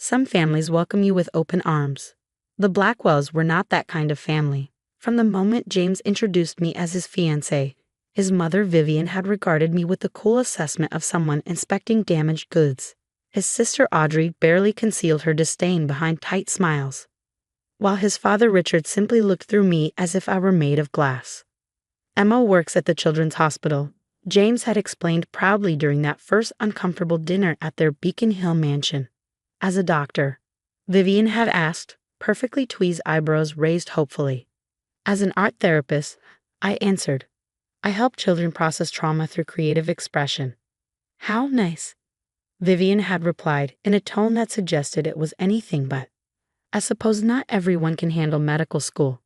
Some families welcome you with open arms. The Blackwells were not that kind of family. From the moment James introduced me as his fiancée, his mother Vivian had regarded me with the cool assessment of someone inspecting damaged goods. His sister Audrey barely concealed her disdain behind tight smiles, while his father Richard simply looked through me as if I were made of glass. Emma works at the Children's Hospital, James had explained proudly during that first uncomfortable dinner at their Beacon Hill mansion. As a doctor, Vivian had asked, perfectly tweezed eyebrows raised hopefully. As an art therapist, I answered, I help children process trauma through creative expression. How nice, Vivian had replied in a tone that suggested it was anything but. I suppose not everyone can handle medical school.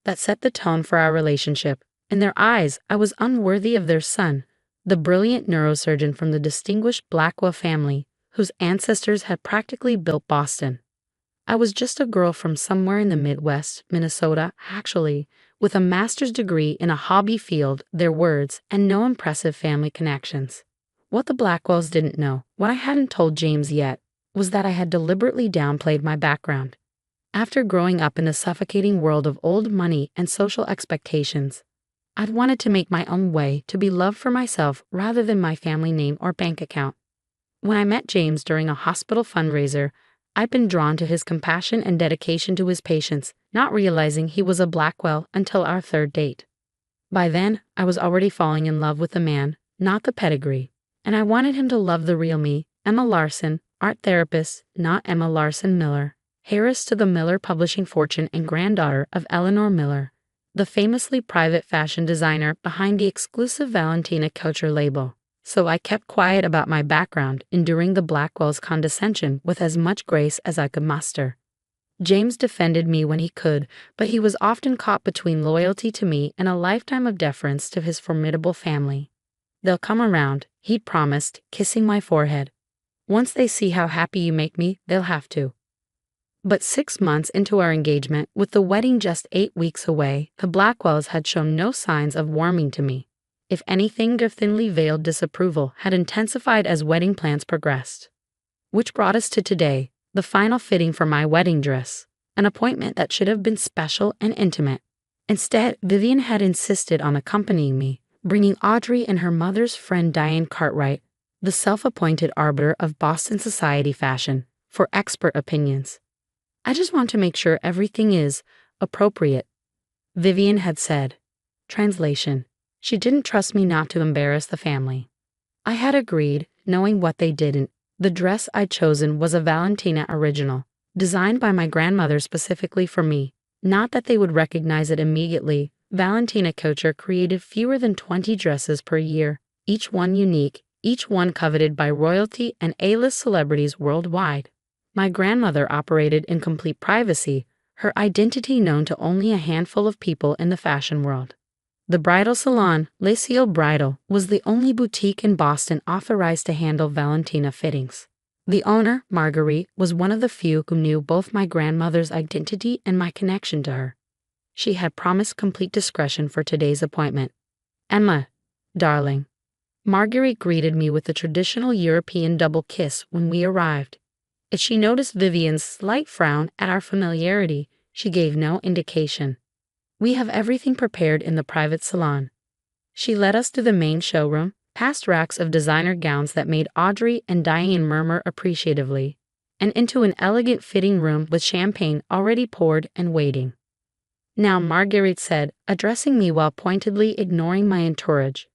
That set the tone for our relationship. In their eyes, I was unworthy of their son, the brilliant neurosurgeon from the distinguished Blackwell family, whose ancestors had practically built Boston. I was just a girl from somewhere in the Midwest, Minnesota, actually, with a master's degree in a hobby field, their words, and no impressive family connections. What the Blackwells didn't know, what I hadn't told James yet, was that I had deliberately downplayed my background. After growing up in the suffocating world of old money and social expectations, I'd wanted to make my own way, to be loved for myself rather than my family name or bank account. When I met James during a hospital fundraiser, I'd been drawn to his compassion and dedication to his patients, not realizing he was a Blackwell until our third date. By then, I was already falling in love with the man, not the pedigree, and I wanted him to love the real me, Emma Larson, art therapist, not Emma Larson Miller, heiress to the Miller publishing fortune and granddaughter of Eleanor Miller, the famously private fashion designer behind the exclusive Valentina Couture label. So I kept quiet about my background, enduring the Blackwell's condescension with as much grace as I could muster. James defended me when he could, but he was often caught between loyalty to me and a lifetime of deference to his formidable family. They'll come around, he'd promised, kissing my forehead. Once they see how happy you make me, they'll have to. But 6 months into our engagement, with the wedding just 8 weeks away, the Blackwells had shown no signs of warming to me. If anything, their thinly veiled disapproval had intensified as wedding plans progressed. Which brought us to today, the final fitting for my wedding dress, an appointment that should have been special and intimate. Instead, Vivian had insisted on accompanying me, bringing Audrey and her mother's friend Diane Cartwright, the self-appointed arbiter of Boston society fashion, for expert opinions. I just want to make sure everything is appropriate, Vivian had said. Translation: she didn't trust me not to embarrass the family. I had agreed, knowing what they didn't. The dress I'd chosen was a Valentina original, designed by my grandmother specifically for me. Not that they would recognize it immediately. Valentina Couture created fewer than 20 dresses per year, each one unique, each one coveted by royalty and A-list celebrities worldwide. My grandmother operated in complete privacy, her identity known to only a handful of people in the fashion world. The bridal salon, Les Ciel Bridal, was the only boutique in Boston authorized to handle Valentina fittings. The owner, Marguerite, was one of the few who knew both my grandmother's identity and my connection to her. She had promised complete discretion for today's appointment. Emma, darling. Marguerite greeted me with the traditional European double kiss when we arrived. If she noticed Vivian's slight frown at our familiarity, she gave no indication. We have everything prepared in the private salon. She led us to the main showroom, past racks of designer gowns that made Audrey and Diane murmur appreciatively, and into an elegant fitting room with champagne already poured and waiting. Now, Marguerite said, addressing me while pointedly ignoring my entourage,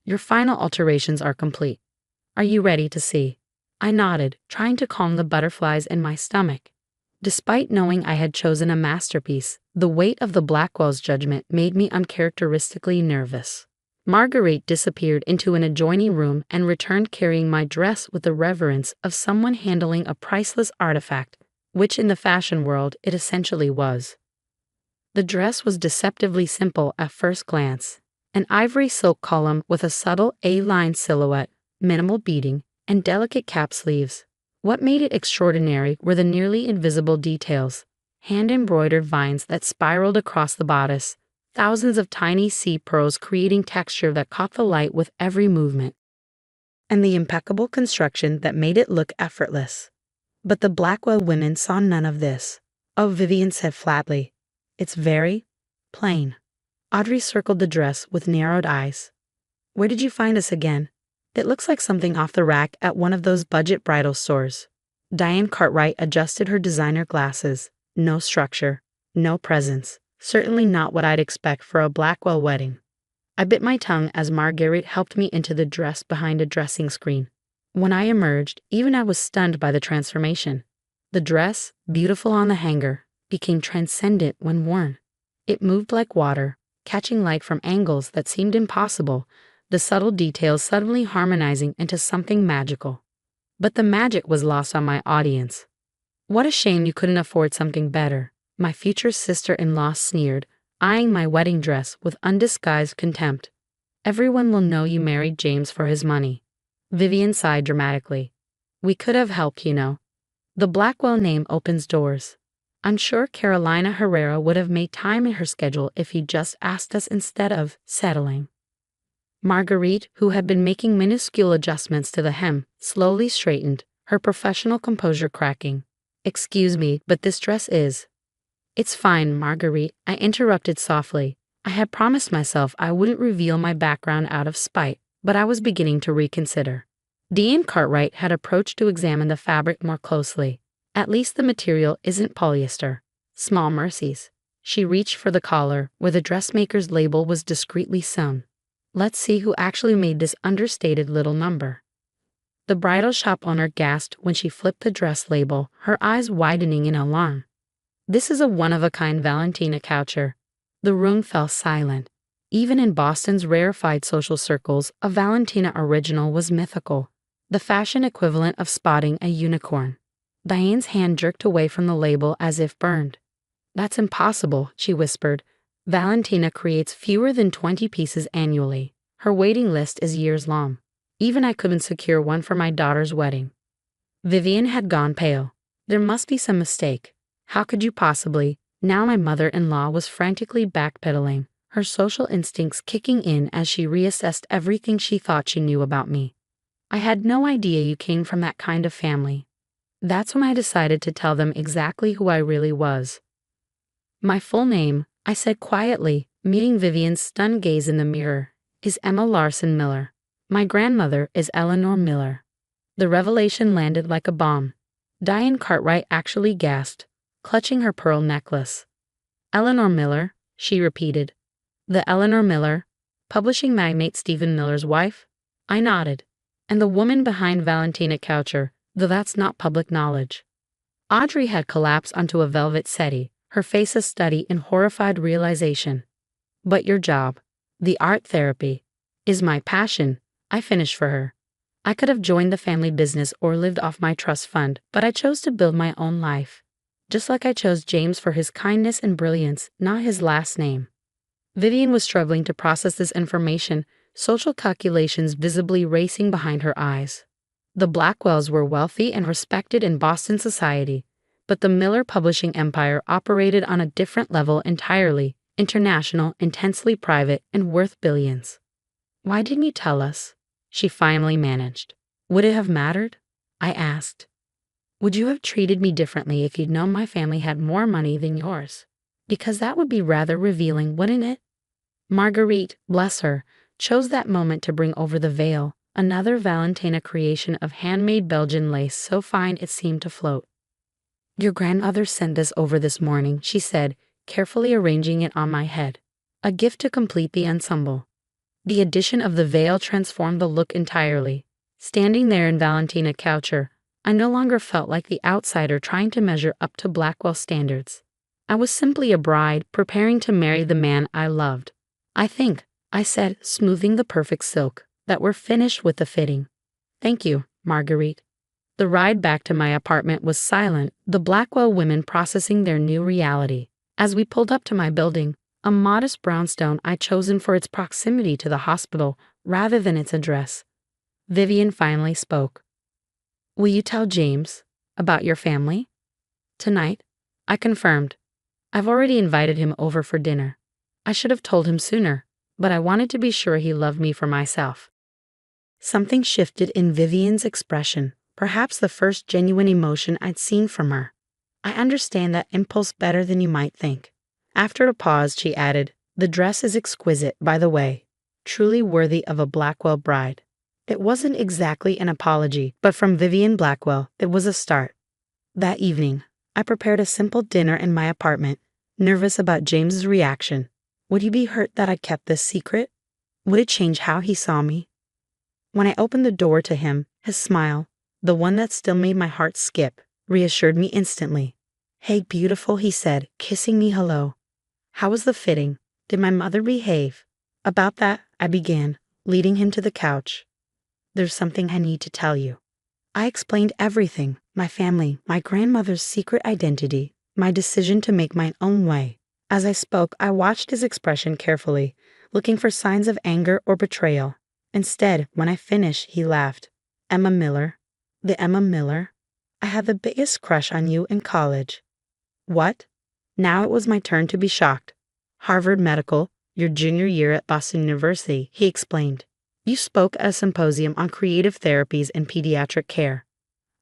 your final alterations are complete. Are you ready to see? I nodded, trying to calm the butterflies in my stomach. Despite knowing I had chosen a masterpiece, the weight of the Blackwell's judgment made me uncharacteristically nervous. Marguerite disappeared into an adjoining room and returned carrying my dress with the reverence of someone handling a priceless artifact, which in the fashion world it essentially was. The dress was deceptively simple at first glance, an ivory silk column with a subtle A-line silhouette, minimal beading, and delicate cap sleeves. What made it extraordinary were the nearly invisible details, hand-embroidered vines that spiraled across the bodice, thousands of tiny seed pearls creating texture that caught the light with every movement, and the impeccable construction that made it look effortless. But the Blackwell women saw none of this. Oh, Vivian said flatly. It's very plain. Audrey circled the dress with narrowed eyes. Where did you find us again? It looks like something off the rack at one of those budget bridal stores. Diane Cartwright adjusted her designer glasses. No structure. No presence. Certainly not what I'd expect for a Blackwell wedding. I bit my tongue as Marguerite helped me into the dress behind a dressing screen. When I emerged, even I was stunned by the transformation. The dress, beautiful on the hanger, became transcendent when worn. It moved like water, catching light from angles that seemed impossible, the subtle details suddenly harmonizing into something magical. But the magic was lost on my audience. What a shame you couldn't afford something better, my future sister-in-law sneered, eyeing my wedding dress with undisguised contempt. Everyone will know you married James for his money. Vivian sighed dramatically. We could have helped, you know. The Blackwell name opens doors. I'm sure Carolina Herrera would have made time in her schedule if he just asked us instead of settling. Marguerite, who had been making minuscule adjustments to the hem, slowly straightened, her professional composure cracking. Excuse me, but this dress is... It's fine, Marguerite, I interrupted softly. I had promised myself I wouldn't reveal my background out of spite, but I was beginning to reconsider. Diane Cartwright had approached to examine the fabric more closely. At least the material isn't polyester. Small mercies. She reached for the collar, where the dressmaker's label was discreetly sewn. Let's see who actually made this understated little number. The bridal shop owner gasped when she flipped the dress label, her eyes widening in alarm. This is a one-of-a-kind Valentina Coucher. The room fell silent. Even in Boston's rarefied social circles, a Valentina original was mythical, the fashion equivalent of spotting a unicorn. Diane's hand jerked away from the label as if burned. That's impossible, she whispered. Valentina creates fewer than 20 pieces annually. Her waiting list is years long. Even I couldn't secure one for my daughter's wedding. Vivian had gone pale. There must be some mistake. How could you possibly? Now my mother-in-law was frantically backpedaling, her social instincts kicking in as she reassessed everything she thought she knew about me. I had no idea you came from that kind of family. That's when I decided to tell them exactly who I really was. My full name, I said quietly, meeting Vivian's stunned gaze in the mirror, is Emma Larson Miller. My grandmother is Eleanor Miller. The revelation landed like a bomb. Diane Cartwright actually gasped, clutching her pearl necklace. Eleanor Miller, she repeated. The Eleanor Miller, publishing magnate Stephen Miller's wife? I nodded. And the woman behind Valentina Coucher, though that's not public knowledge. Audrey had collapsed onto a velvet settee, her face a study in horrified realization. But your job, the art therapy, is my passion, I finished for her. I could have joined the family business or lived off my trust fund, but I chose to build my own life. Just like I chose James for his kindness and brilliance, not his last name. Vivian was struggling to process this information, social calculations visibly racing behind her eyes. The Blackwells were wealthy and respected in Boston society, but the Miller publishing empire operated on a different level entirely, international, intensely private, and worth billions. Why didn't you tell us? She finally managed. Would it have mattered? I asked. Would you have treated me differently if you'd known my family had more money than yours? Because that would be rather revealing, wouldn't it? Marguerite, bless her, chose that moment to bring over the veil, another Valentina creation of handmade Belgian lace so fine it seemed to float. Your grandmother sent this over this morning, she said, carefully arranging it on my head. A gift to complete the ensemble. The addition of the veil transformed the look entirely. Standing there in Valentina Coucher, I no longer felt like the outsider trying to measure up to Blackwell standards. I was simply a bride preparing to marry the man I loved. I think, I said, smoothing the perfect silk, that we're finished with the fitting. Thank you, Marguerite. The ride back to my apartment was silent, the Blackwell women processing their new reality. As we pulled up to my building, a modest brownstone I'd chosen for its proximity to the hospital rather than its address, Vivian finally spoke. Will you tell James about your family? Tonight, I confirmed. I've already invited him over for dinner. I should have told him sooner, but I wanted to be sure he loved me for myself. Something shifted in Vivian's expression, perhaps the first genuine emotion I'd seen from her. I understand that impulse better than you might think. After a pause, she added, "The dress is exquisite, by the way, truly worthy of a Blackwell bride." It wasn't exactly an apology, but from Vivian Blackwell, it was a start. That evening, I prepared a simple dinner in my apartment, nervous about James's reaction. Would he be hurt that I kept this secret? Would it change how he saw me? When I opened the door to him, his smile, the one that still made my heart skip, reassured me instantly. "Hey, beautiful," he said, kissing me hello. "How was the fitting? Did my mother behave?" "About that," I began, leading him to the couch. "There's something I need to tell you." I explained everything, my family, my grandmother's secret identity, my decision to make my own way. As I spoke, I watched his expression carefully, looking for signs of anger or betrayal. Instead, when I finished, he laughed. "Emma Miller? The Emma Miller? I had the biggest crush on you in college." "What?" Now it was my turn to be shocked. "Harvard Medical, your junior year at Boston University," he explained. "You spoke at a symposium on creative therapies and pediatric care.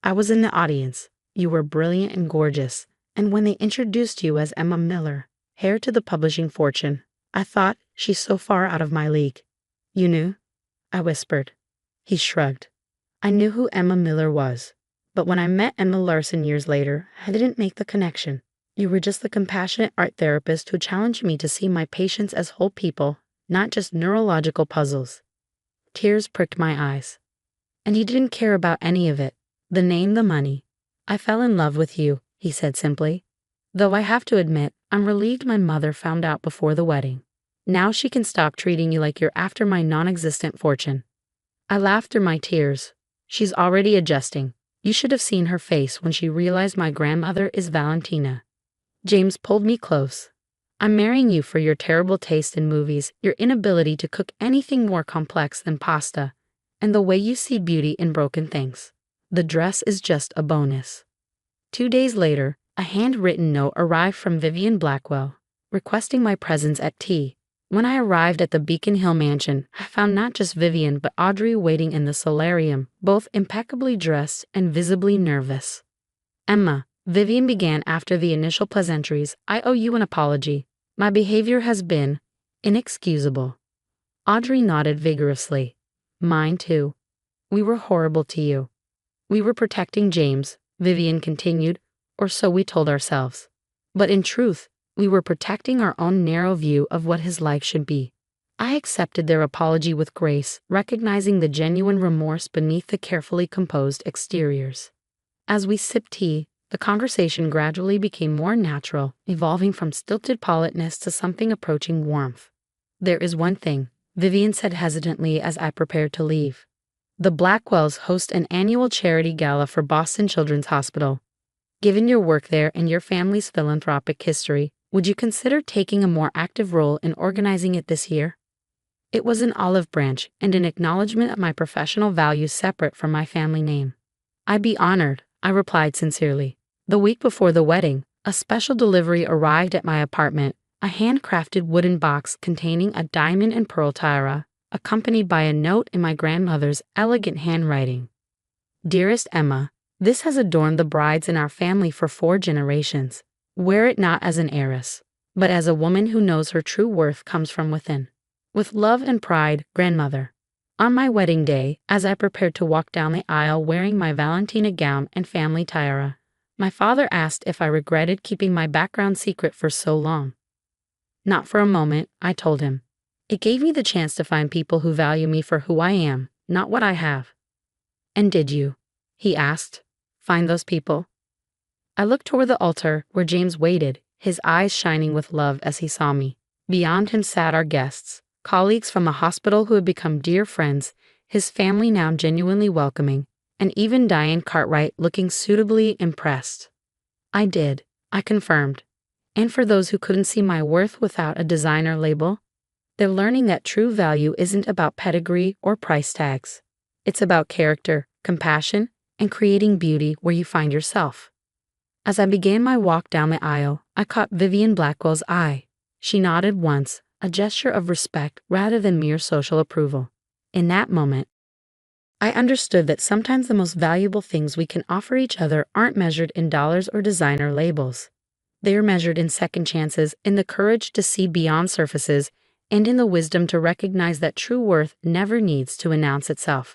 I was in the audience. You were brilliant and gorgeous, and when they introduced you as Emma Miller, heir to the publishing fortune, I thought, she's so far out of my league." "You knew?" I whispered. He shrugged. "I knew who Emma Miller was, but when I met Emma Larson years later, I didn't make the connection. You were just the compassionate art therapist who challenged me to see my patients as whole people, not just neurological puzzles." Tears pricked my eyes. "And you didn't care about any of it. The name, the money. I fell in love with you," he said simply. "Though I have to admit, I'm relieved my mother found out before the wedding. Now she can stop treating you like you're after my non-existent fortune." I laughed through my tears. "She's already adjusting. You should have seen her face when she realized my grandmother is Valentina." James pulled me close. "I'm marrying you for your terrible taste in movies, your inability to cook anything more complex than pasta, and the way you see beauty in broken things. The dress is just a bonus." 2 days later, a handwritten note arrived from Vivian Blackwell, requesting my presence at tea. When I arrived at the Beacon Hill mansion, I found not just Vivian but Audrey waiting in the solarium, both impeccably dressed and visibly nervous. "Emma," Vivian began after the initial pleasantries, "I owe you an apology. My behavior has been inexcusable." Audrey nodded vigorously. "Mine too. We were horrible to you." "We were protecting James," Vivian continued, "or so we told ourselves. But in truth, we were protecting our own narrow view of what his life should be." I accepted their apology with grace, recognizing the genuine remorse beneath the carefully composed exteriors. As we sipped tea, the conversation gradually became more natural, evolving from stilted politeness to something approaching warmth. "There is one thing," Vivian said hesitantly as I prepared to leave. "The Blackwells host an annual charity gala for Boston Children's Hospital. Given your work there and your family's philanthropic history, would you consider taking a more active role in organizing it this year?" It was an olive branch and an acknowledgement of my professional values separate from my family name. "I'd be honored," I replied sincerely. The week before the wedding, a special delivery arrived at my apartment, a handcrafted wooden box containing a diamond and pearl tiara, accompanied by a note in my grandmother's elegant handwriting. "Dearest Emma, this has adorned the brides in our family for 4 generations. Wear it not as an heiress, but as a woman who knows her true worth comes from within. With love and pride, Grandmother." On my wedding day, as I prepared to walk down the aisle wearing my Valentina gown and family tiara, my father asked if I regretted keeping my background secret for so long. "Not for a moment," I told him. "It gave me the chance to find people who value me for who I am, not what I have." "And did you," he asked, "find those people?" I looked toward the altar where James waited, his eyes shining with love as he saw me. Beyond him sat our guests, colleagues from a hospital who had become dear friends, his family now genuinely welcoming, and even Diane Cartwright looking suitably impressed. "I did," I confirmed. "And for those who couldn't see my worth without a designer label, they're learning that true value isn't about pedigree or price tags. It's about character, compassion, and creating beauty where you find yourself." As I began my walk down the aisle, I caught Vivian Blackwell's eye. She nodded once, a gesture of respect rather than mere social approval. In that moment, I understood that sometimes the most valuable things we can offer each other aren't measured in dollars or designer labels. They are measured in second chances, in the courage to see beyond surfaces, and in the wisdom to recognize that true worth never needs to announce itself.